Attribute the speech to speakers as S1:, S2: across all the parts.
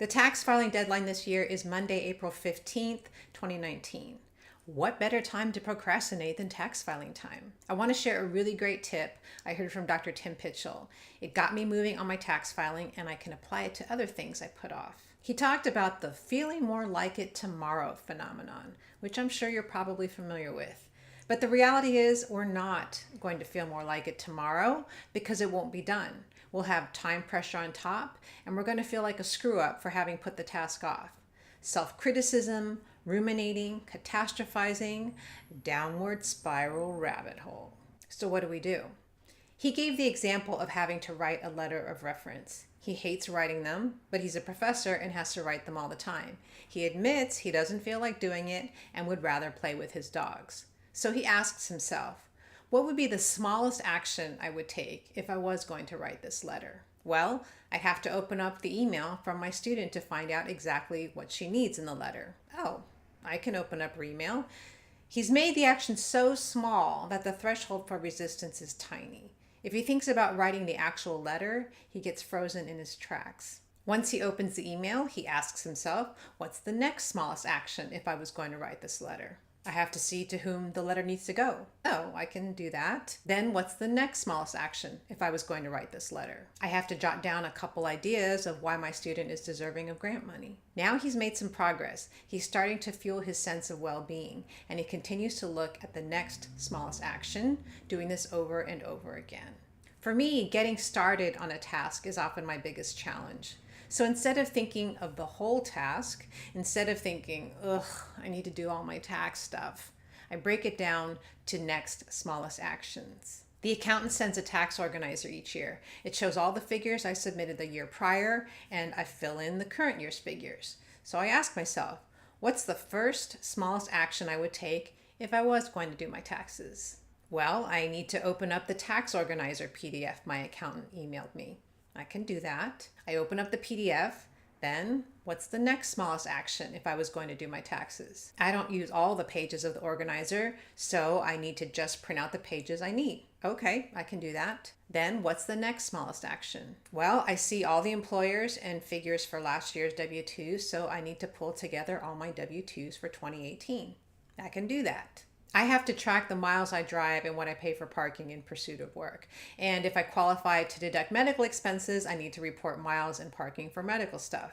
S1: The tax filing deadline this year is Monday, April 15th, 2019. What better time to procrastinate than tax filing time? I want to share a really great tip I heard from Dr. Tim Pitchell. It got me moving on my tax filing, and I can apply it to other things I put off. He talked about the feeling more like it tomorrow phenomenon, which I'm sure you're probably familiar with. But the reality is we're not going to feel more like it tomorrow because it won't be done. We'll have time pressure on top, and we're going to feel like a screw up for having put the task off. Self-criticism, ruminating, catastrophizing, downward spiral rabbit hole. So what do? He gave the example of having to write a letter of reference. He hates writing them, but he's a professor and has to write them all the time. He admits he doesn't feel like doing it and would rather play with his dogs. So he asks himself, what would be the smallest action I would take if I was going to write this letter? Well, I have to open up the email from my student to find out exactly what she needs in the letter. Oh, I can open up her email. He's made the action so small that the threshold for resistance is tiny. If he thinks about writing the actual letter, he gets frozen in his tracks. Once he opens the email, he asks himself, what's the next smallest action if I was going to write this letter? I have to see to whom the letter needs to go. Oh, I can do that. Then what's the next smallest action if I was going to write this letter? I have to jot down a couple ideas of why my student is deserving of grant money. Now he's made some progress. He's starting to fuel his sense of well-being, and he continues to look at the next smallest action, doing this over and over again. For me, getting started on a task is often my biggest challenge. So instead of thinking of the whole task, instead of thinking, ugh, I need to do all my tax stuff, I break it down to next smallest actions. The accountant sends a tax organizer each year. It shows all the figures I submitted the year prior, and I fill in the current year's figures. So I ask myself, what's the first smallest action I would take if I was going to do my taxes? Well, I need to open up the tax organizer PDF my accountant emailed me. I can do that. I open up the PDF. Then what's the next smallest action if I was going to do my taxes? I don't use all the pages of the organizer, so I need to just print out the pages I need. Okay, I can do that. Then what's the next smallest action? Well, I see all the employers and figures for last year's W-2s, so I need to pull together all my W-2s for 2018. I can do that. I have to track the miles I drive and what I pay for parking in pursuit of work. And if I qualify to deduct medical expenses, I need to report miles and parking for medical stuff.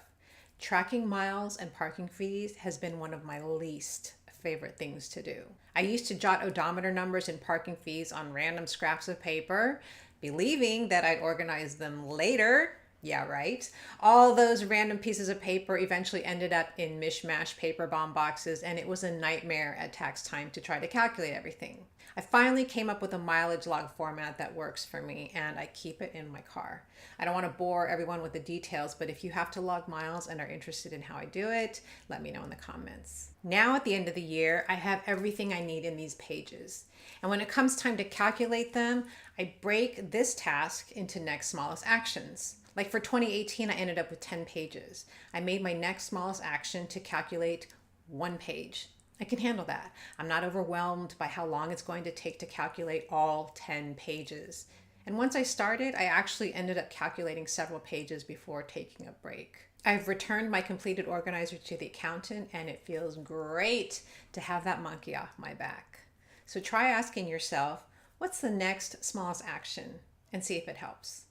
S1: Tracking miles and parking fees has been one of my least favorite things to do. I used to jot odometer numbers and parking fees on random scraps of paper, believing that I'd organize them later. Yeah, right. All those random pieces of paper eventually ended up in mishmash paper bomb boxes, and it was a nightmare at tax time to try to calculate everything. I finally came up with a mileage log format that works for me, and I keep it in my car. I don't want to bore everyone with the details, but if you have to log miles and are interested in how I do it, let me know in the comments. Now at the end of the year, I have everything I need in these pages. And when it comes time to calculate them, I break this task into next smallest actions. Like for 2018, I ended up with 10 pages. I made my next smallest action to calculate 1 page. I can handle that. I'm not overwhelmed by how long it's going to take to calculate all 10 pages. And once I started, I actually ended up calculating several pages before taking a break. I've returned my completed organizer to the accountant, and it feels great to have that monkey off my back. So try asking yourself, what's the next smallest action, and see if it helps.